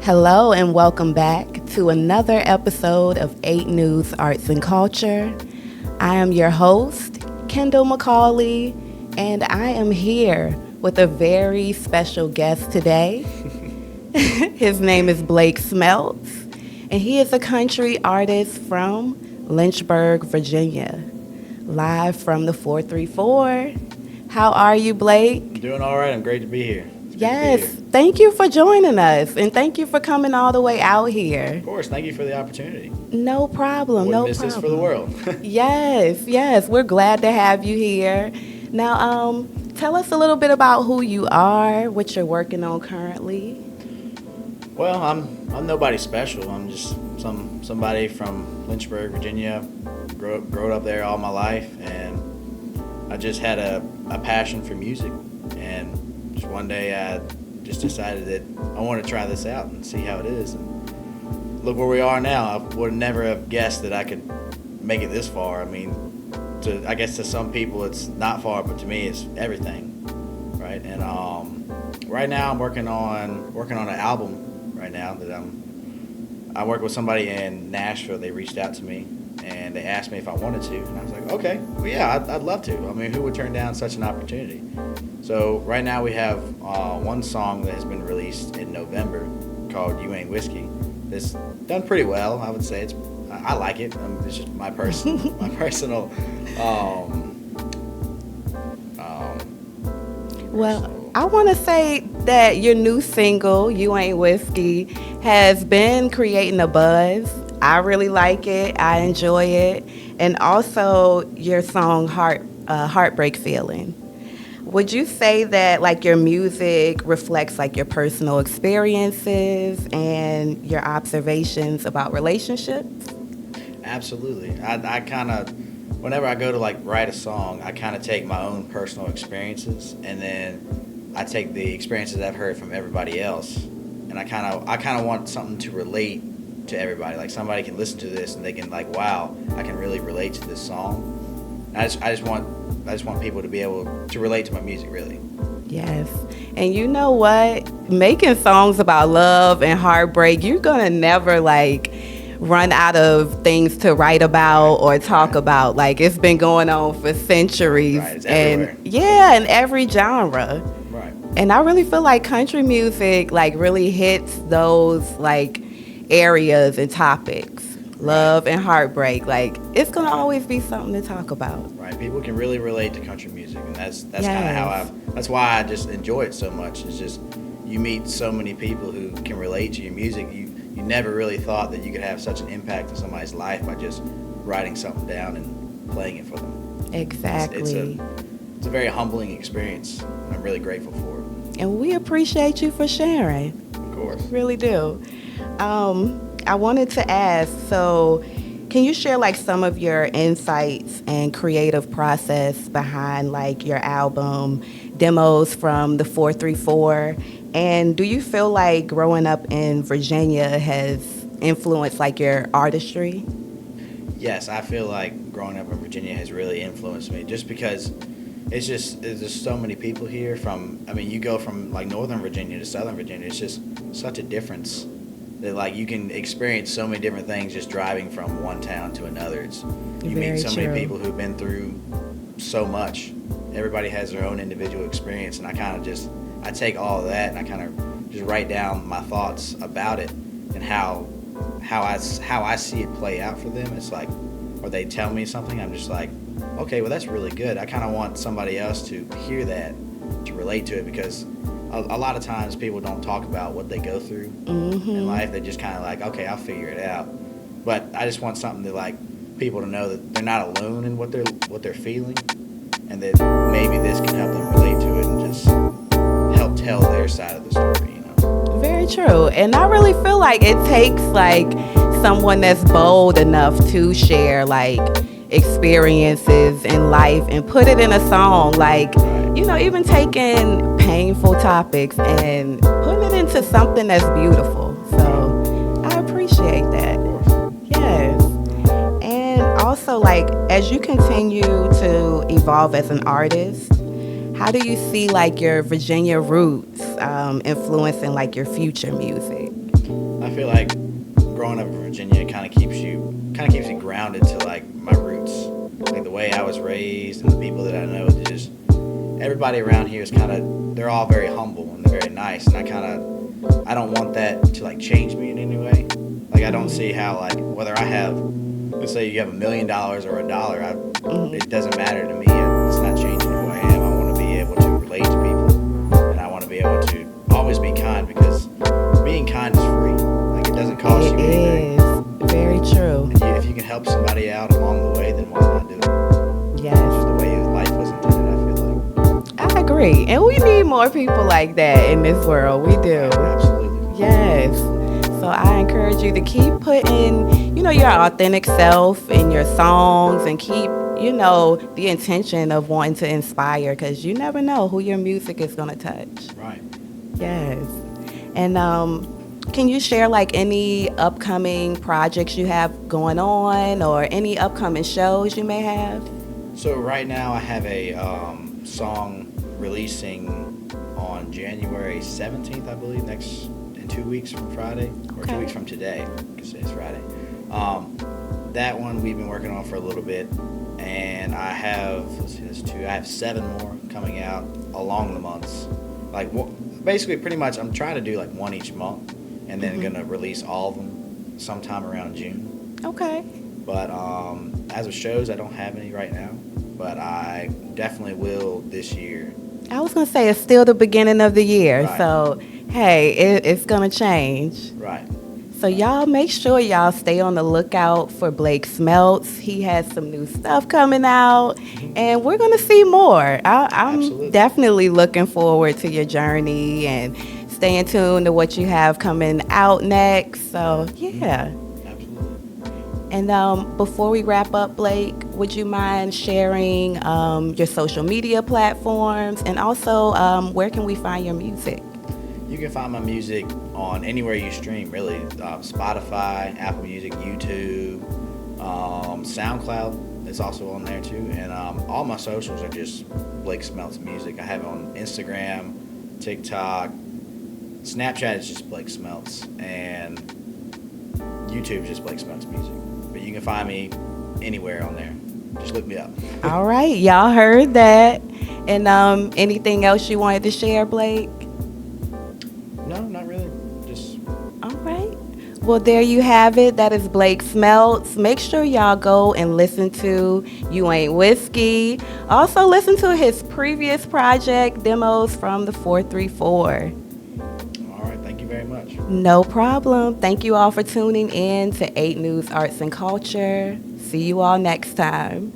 Hello and welcome back to another episode of 8 News Arts and Culture. I am your host, Kendal McAuley, and I am here with a very special guest today. His name is Blake Smeltz, and he is a country artist from Lynchburg, Virginia, live from the 434. How are you, Blake? I'm doing all right. I'm great to be here. Yes, thank you for joining us, and thank you for coming all the way out here. Of course, thank you for the opportunity. No problem, Wouldn't miss this for the world. Yes, we're glad to have you here. Now, tell us a little bit about who you are, what you're working on currently. Well, I'm nobody special. I'm just somebody from Lynchburg, Virginia. Grew up there all my life, and I just had a passion for music. And just one day I just decided that I want to try this out and see how it is. And look where we are now. I would never have guessed that I could make it this far. I mean, I guess to some people it's not far, but to me it's everything, right? And right now I'm working on an album right now that I work with somebody in Nashville. They reached out to me and they asked me if I wanted to, and I was like, okay, well, yeah, I'd love to. I mean, who would turn down such an opportunity? So right now we have one song that has been released in November called "You Ain't Whiskey." It's done pretty well, I would say. I like it. It's just my personal. Well, I want to say that your new single, "You Ain't Whiskey," has been creating a buzz. I really like it. I enjoy it. And also your song, Heartbreak Feeling. Would you say that like your music reflects like your personal experiences and your observations about relationships? Absolutely. I kind of, whenever I go to like write a song, I kind of take my own personal experiences, and then I take the experiences I've heard from everybody else, and I kind of want something to relate to everybody. Like somebody can listen to this and they can like, wow, I can really relate to this song. I just want people to be able to relate to my music, really. Yes. And you know what? Making songs about love and heartbreak, you're gonna never like run out of things to write about or talk about. Like it's been going on for centuries. Right, it's everywhere. And yeah, in every genre. Right. And I really feel like country music like really hits those like areas and topics. Love and heartbreak. Like it's gonna always be something to talk about. Right. People can really relate to country music, and that's Yes. kind of how that's why I just enjoy it so much. It's just you meet so many people who can relate to your music. You never really thought that you could have such an impact on somebody's life by just writing something down and playing it for them. Exactly. It's a very humbling experience, and I'm really grateful for it. And we appreciate you for sharing. Of course. Really do. I wanted to ask, so can you share like some of your insights and creative process behind like your album, demos from the 434? And do you feel like growing up in Virginia has influenced like your artistry? Yes, I feel like growing up in Virginia has really influenced me, just because there's just so many people here you go from like Northern Virginia to Southern Virginia. It's just such a difference that like you can experience so many different things just driving from one town to another. You meet so many people who've been through so much. Everybody has their own individual experience, and I take all of that and I kind of just write down my thoughts about it and how I see it play out for them. It's like, or they tell me something, I'm just like, okay, well that's really good. I kind of want somebody else to hear that, to relate to it, because a lot of times people don't talk about what they go through in life. They just kind of like, okay, I'll figure it out. But I just want something to like people to know that they're not alone in what they're feeling, and that maybe this can help them relate to it and just help tell their side of the story, you know. Very true. And I really feel like it takes like someone that's bold enough to share like experiences in life and put it in a song, like, you know, even taking painful topics and putting it into something that's beautiful. So I appreciate that. Yes. And also, like, as you continue to evolve as an artist, how do you see like your Virginia roots influencing like your future music? I feel like growing up in Virginia kind of keeps you grounded to like my roots, like the way I was raised and the people that I know. Just everybody around here is they're all very humble and they're very nice, and I don't want that to like change me in any way. Like I don't see how like whether I have, let's say you have $1 million or $1, it doesn't matter to me. It's not changing who I am. I want to be able to relate to people, and I want to be able to always be kind because being kind is free. Like it doesn't cost you anything. It is very true. And if you can help somebody out along the way, then why not do it? Yes. Just the way life was intended, I feel like. I agree. And we need more people like that in this world. We do. Absolutely. Yes. So I encourage you to keep putting, your authentic self in your songs and keep, the intention of wanting to inspire because you never know who your music is going to touch. Right. Yes. And can you share like any upcoming projects you have going on or any upcoming shows you may have? So right now I have a song releasing on January 17th, I believe, in 2 weeks from Friday, or 2 weeks from today, because it's Friday. That one we've been working on for a little bit, and I have, I have 7 more coming out along the months. Like, basically, pretty much, I'm trying to do like one each month, and then gonna release all of them sometime around June. Okay. But as of shows, I don't have any right now, but I definitely will this year. I was going to say it's still the beginning of the year, Right. so hey, it's going to change. Right. So y'all make sure y'all stay on the lookout for Blake Smeltz. He has some new stuff coming out, and we're going to see more. I'm Absolutely. definitely looking forward to your journey and staying tuned to what you have coming out next. So yeah. And before we wrap up, Blake, would you mind sharing your social media platforms and also where can we find your music? You can find my music on anywhere you stream, really. Spotify, Apple Music, YouTube, SoundCloud is also on there too. And all my socials are just Blake Smeltz Music. I have it on Instagram, TikTok, Snapchat is just Blake Smeltz, and YouTube is just Blake Smeltz Music. But you can find me anywhere on there. Just look me up. All right, y'all heard that. And anything else you wanted to share, Blake? No, not really. Just all right. Well, there you have it. That is Blake Smeltz. Make sure y'all go and listen to You Ain't Whiskey. Also listen to his previous project, Demos from the 434. all right. Thank you very much. No problem. Thank you all for tuning in to 8 News Arts and Culture. See you all next time.